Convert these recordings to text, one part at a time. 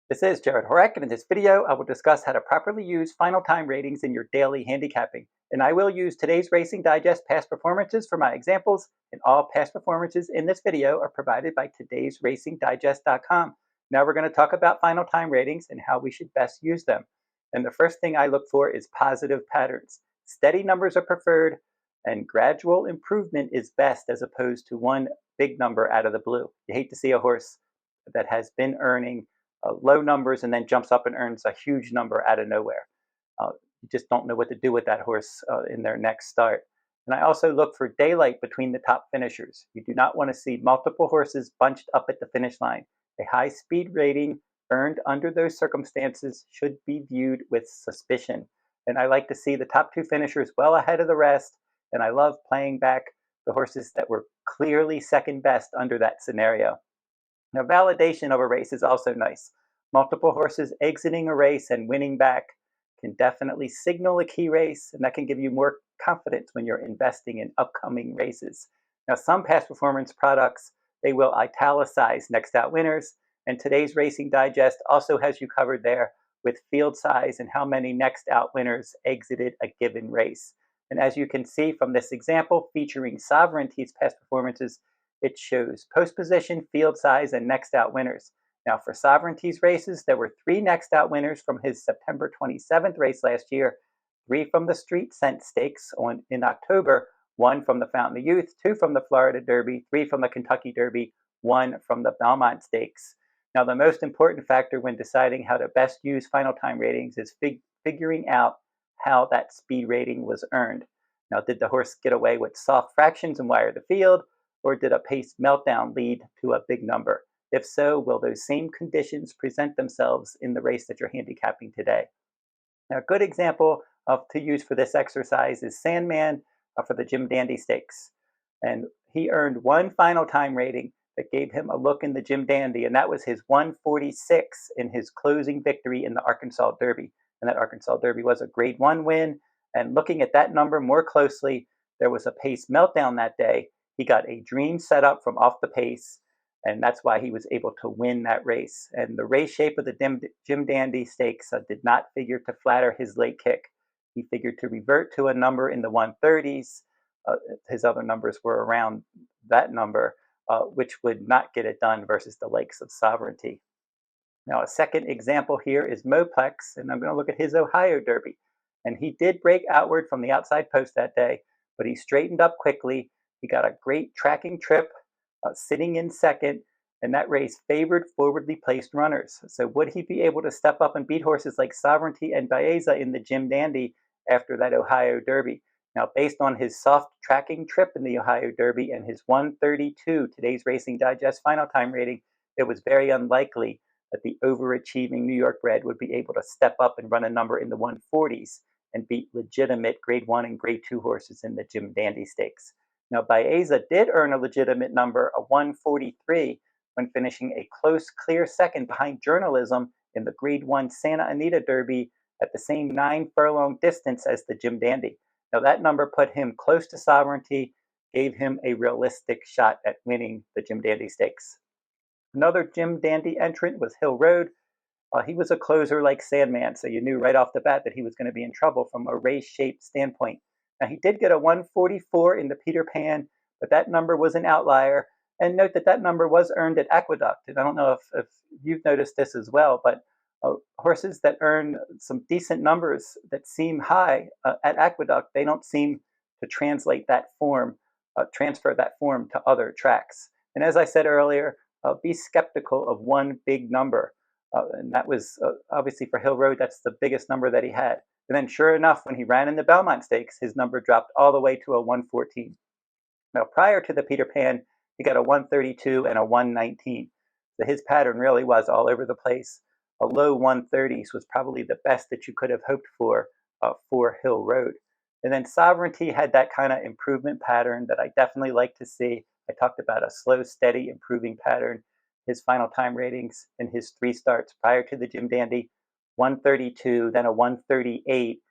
This is Jarrod Horak, and in this video I will discuss how to properly use final time ratings in your daily handicapping. And I will use today's Racing Digest past performances for my examples, and all past performances in this video are provided by todaysracingdigest.com. Now we're going to talk about final time ratings and how we should best use them. And the first thing I look for is positive patterns. Steady numbers are preferred, and gradual improvement is best as opposed to one big number out of the blue. You hate to see a horse that has been earning low numbers and then jumps up and earns a huge number out of nowhere. You just don't know what to do with that horse in their next start. And I also look for daylight between the top finishers. You do not want to see multiple horses bunched up at the finish line. A high speed rating earned under those circumstances should be viewed with suspicion. And I like to see the top two finishers well ahead of the rest, and I love playing back the horses that were clearly second best under that scenario. Now, validation of a race is also nice. Multiple horses exiting a race and winning back can definitely signal a key race, and that can give you more confidence when you're investing in upcoming races. Now, some past performance products, they will italicize next out winners, and today's Racing Digest also has you covered there with field size and how many next out winners exited a given race. And as you can see from this example featuring Sovereignty's past performances, it shows post position, field size, and next out winners. Now, for Sovereignty's races, there were 3 next out winners from his September 27th race last year, 3 from the Street Scent Stakes in October, 1 from the Fountain of Youth, 2 from the Florida Derby, 3 from the Kentucky Derby, 1 from the Belmont Stakes. Now, the most important factor when deciding how to best use final time ratings is figuring out how that speed rating was earned. Now, did the horse get away with soft fractions and wire the field, or did a pace meltdown lead to a big number? If so, will those same conditions present themselves in the race that you're handicapping today? Now, a good example to use for this exercise is Sandman for the Jim Dandy Stakes. And he earned one final time rating that gave him a look in the Jim Dandy, and that was his 146 in his closing victory in the Arkansas Derby. And that Arkansas Derby was a Grade 1 win. And looking at that number more closely, there was a pace meltdown that day. He got a dream setup from off the pace, and that's why he was able to win that race. And the race shape of the Jim Dandy Stakes did not figure to flatter his late kick. He figured to revert to a number in the 130s. His other numbers were around that number, which would not get it done versus the likes of Sovereignty. Now, a second example here is Plex, and I'm going to look at his Ohio Derby. And he did break outward from the outside post that day, but he straightened up quickly. He got a great tracking trip, sitting in second, and that race favored forwardly placed runners. So would he be able to step up and beat horses like Sovereignty and Baeza in the Jim Dandy after that Ohio Derby? Now, based on his soft tracking trip in the Ohio Derby and his 132, today's Racing Digest final time rating, it was very unlikely that the overachieving New York bred would be able to step up and run a number in the 140s and beat legitimate Grade 1 and Grade 2 horses in the Jim Dandy Stakes. Now, Baeza did earn a legitimate number, a 143, when finishing a close, clear second behind Journalism in the Grade 1 Santa Anita Derby at the same 9-furlong distance as the Jim Dandy. Now, that number put him close to Sovereignty, gave him a realistic shot at winning the Jim Dandy Stakes. Another Jim Dandy entrant was Hill Road. He was a closer like Sandman, so you knew right off the bat that he was going to be in trouble from a race-shaped standpoint. Now, he did get a 144 in the Peter Pan, but that number was an outlier. And note that that number was earned at Aqueduct. And I don't know if you've noticed this as well, but horses that earn some decent numbers that seem high at Aqueduct, they don't seem to translate that form, transfer that form to other tracks. And as I said earlier, be skeptical of one big number. And that was obviously for Hill Road, that's the biggest number that he had. And then sure enough, when he ran in the Belmont Stakes, his number dropped all the way to a 114. Now, prior to the Peter Pan, he got a 132 and a 119. So his pattern really was all over the place. A low 130s was probably the best that you could have hoped for Hill Road. And then Sovereignty had that kind of improvement pattern that I definitely like to see. I talked about a slow, steady, improving pattern. His final time ratings in his 3 starts prior to the Jim Dandy, 132, then a 138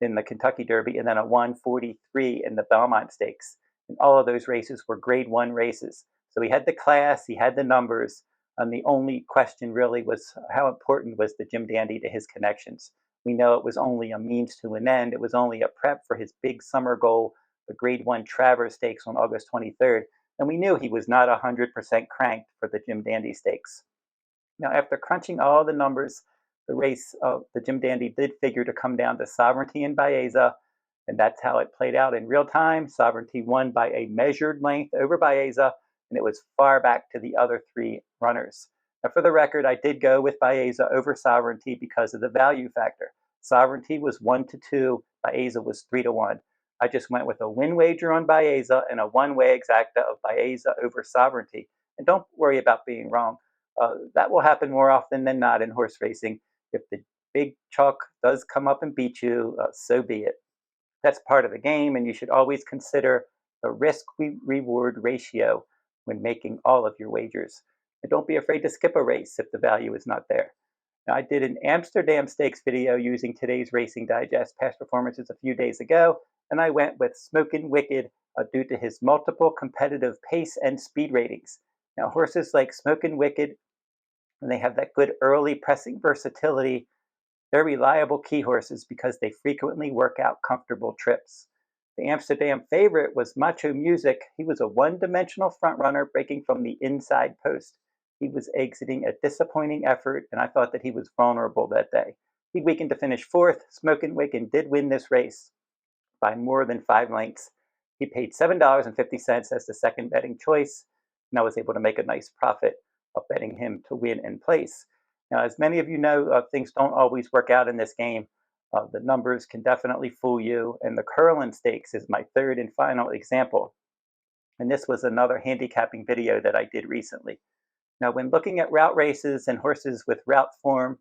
in the Kentucky Derby, and then a 143 in the Belmont Stakes. And all of those races were Grade 1 races. So he had the class, he had the numbers, And the only question really was how important was the Jim Dandy to his connections. We know it was only a means to an end. It was only a prep for his big summer goal, the Grade 1 Travers Stakes on August 23rd. And we knew he was not 100% cranked for the Jim Dandy Stakes. Now, after crunching all the numbers, the race, the Jim Dandy did figure to come down to Sovereignty and Baeza, and that's how it played out in real time. Sovereignty won by a measured length over Baeza, and it was far back to the other three runners. Now, for the record, I did go with Baeza over Sovereignty because of the value factor. Sovereignty was 1-2, Baeza was 3-1. I just went with a win wager on Baeza and a one-way exacta of Baeza over Sovereignty. And don't worry about being wrong. That will happen more often than not in horse racing. If the big chalk does come up and beat you, so be it. That's part of the game, and you should always consider the risk-reward ratio when making all of your wagers. And don't be afraid to skip a race if the value is not there. Now, I did an Amsterdam Stakes video using today's Racing Digest past performances a few days ago, and I went with Smoken Wicked due to his multiple competitive pace and speed ratings. Now, horses like Smoken Wicked, and they have that good early pressing versatility, they're reliable key horses because they frequently work out comfortable trips. The Amsterdam favorite was Macho Music. He was a one-dimensional frontrunner breaking from the inside post. He was exiting a disappointing effort, and I thought that he was vulnerable that day. He weakened to finish fourth. Smoken Wicked did win this race by more than 5 lengths. He paid $7.50 as the second betting choice, and I was able to make a nice profit of betting him to win and place. Now, as many of you know, things don't always work out in this game. The numbers can definitely fool you, and the Curlin Stakes is my third and final example. And this was another handicapping video that I did recently. Now, when looking at route races and horses with route form,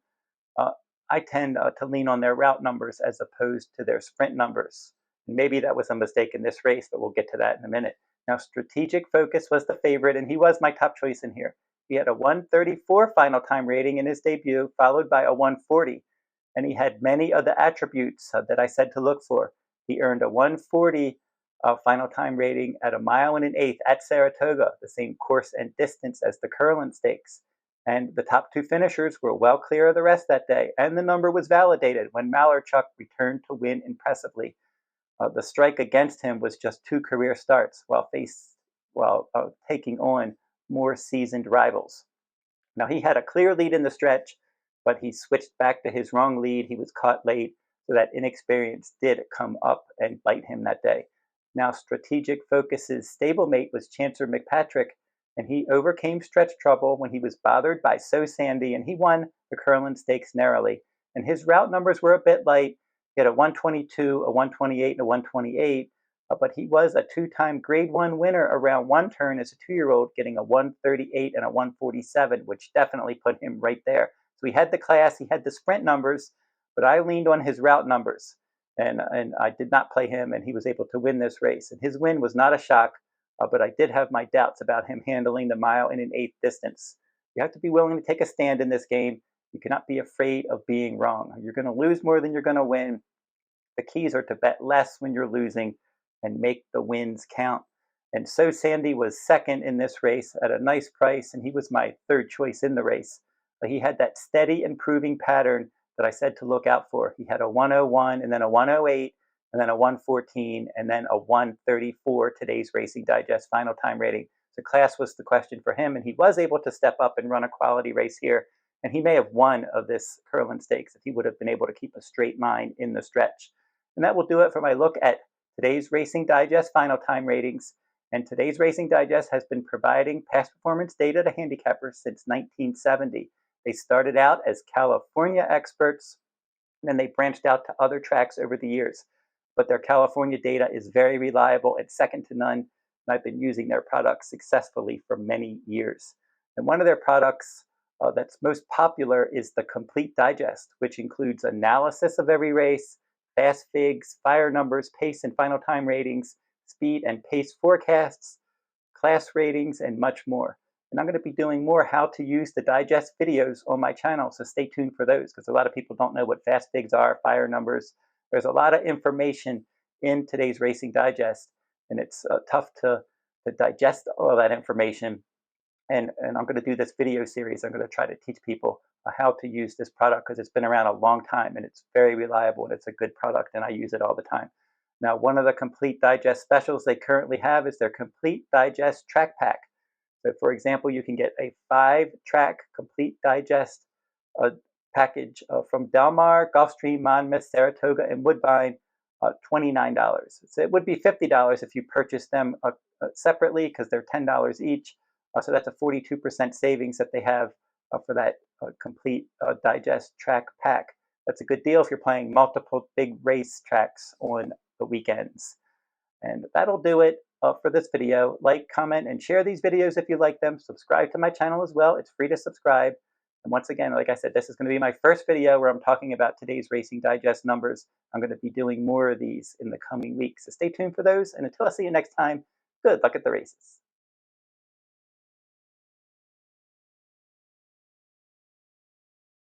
I tend to lean on their route numbers as opposed to their sprint numbers. And maybe that was a mistake in this race, but we'll get to that in a minute. Now, Strategic Focus was the favorite, and he was my top choice in here. He had a 134 final time rating in his debut, followed by a 140. And he had many of the attributes that I said to look for. He earned a 140 final time rating at 1 1/8 at Saratoga, the same course and distance as the Curlin Stakes. And the top two finishers were well clear of the rest that day, and the number was validated when Malarchuk returned to win impressively. The strike against him was just 2 career starts while taking on more seasoned rivals. Now, he had a clear lead in the stretch, but he switched back to his wrong lead. He was caught late, so that inexperience did come up and bite him that day. Now, Strategic Focus's stablemate was Chancer McPatrick, and he overcame stretch trouble when he was bothered by So Sandy, and he won the Curlin Stakes narrowly. And his route numbers were a bit light. He had a 122, a 128, and a 128, but he was a 2-time Grade 1 winner around one turn as a 2-year-old, getting a 138 and a 147, which definitely put him right there. So he had the class, he had the sprint numbers, but I leaned on his route numbers, and I did not play him, and he was able to win this race. And his win was not a shock, but I did have my doubts about him handling the 1 1/8 distance. You have to be willing to take a stand in this game. You cannot be afraid of being wrong. You're going to lose more than you're going to win. The keys are to bet less when you're losing and make the wins count. And So Sandy was second in this race at a nice price, and he was my third choice in the race. But he had that steady improving pattern that I said to look out for. He had a 101 and then a 108 and then a 114 and then a 134, today's Racing Digest final time rating. So class was the question for him, and he was able to step up and run a quality race here. And he may have won of this Curlin Stakes if he would have been able to keep a straight line in the stretch. And that will do it for my look at today's Racing Digest final time ratings. And today's Racing Digest has been providing past performance data to handicappers since 1970. They started out as California experts, and then they branched out to other tracks over the years. But their California data is very reliable and second to none, and I've been using their products successfully for many years. And one of their products that's most popular is the Complete Digest, which includes analysis of every race, fast figs, fire numbers, pace and final time ratings, speed and pace forecasts, class ratings, and much more. And I'm going to be doing more how to use the digest videos on my channel, so stay tuned for those, because a lot of people don't know what fast figs are, fire numbers. There's a lot of information in today's Racing Digest, and it's tough to digest all that information. And I'm going to do this video series. I'm going to try to teach people how to use this product because it's been around a long time and it's very reliable and it's a good product and I use it all the time. Now, one of the Complete Digest specials they currently have is their Complete Digest Track Pack. So, for example, you can get a 5-track Complete Digest package from Del Mar, Gulfstream, Monmouth, Saratoga, and Woodbine, $29. So it would be $50 if you purchase them separately because they're $10 each. So that's a 42% savings that they have for that Complete Digest Track Pack. That's a good deal if you're playing multiple big race tracks on the weekends. And that'll do it for this video. Like, comment, and share these videos if you like them. Subscribe to my channel as well. It's free to subscribe. And once again, like I said, this is going to be my first video where I'm talking about today's Racing Digest numbers. I'm going to be doing more of these in the coming weeks. So stay tuned for those. And until I see you next time, good luck at the races.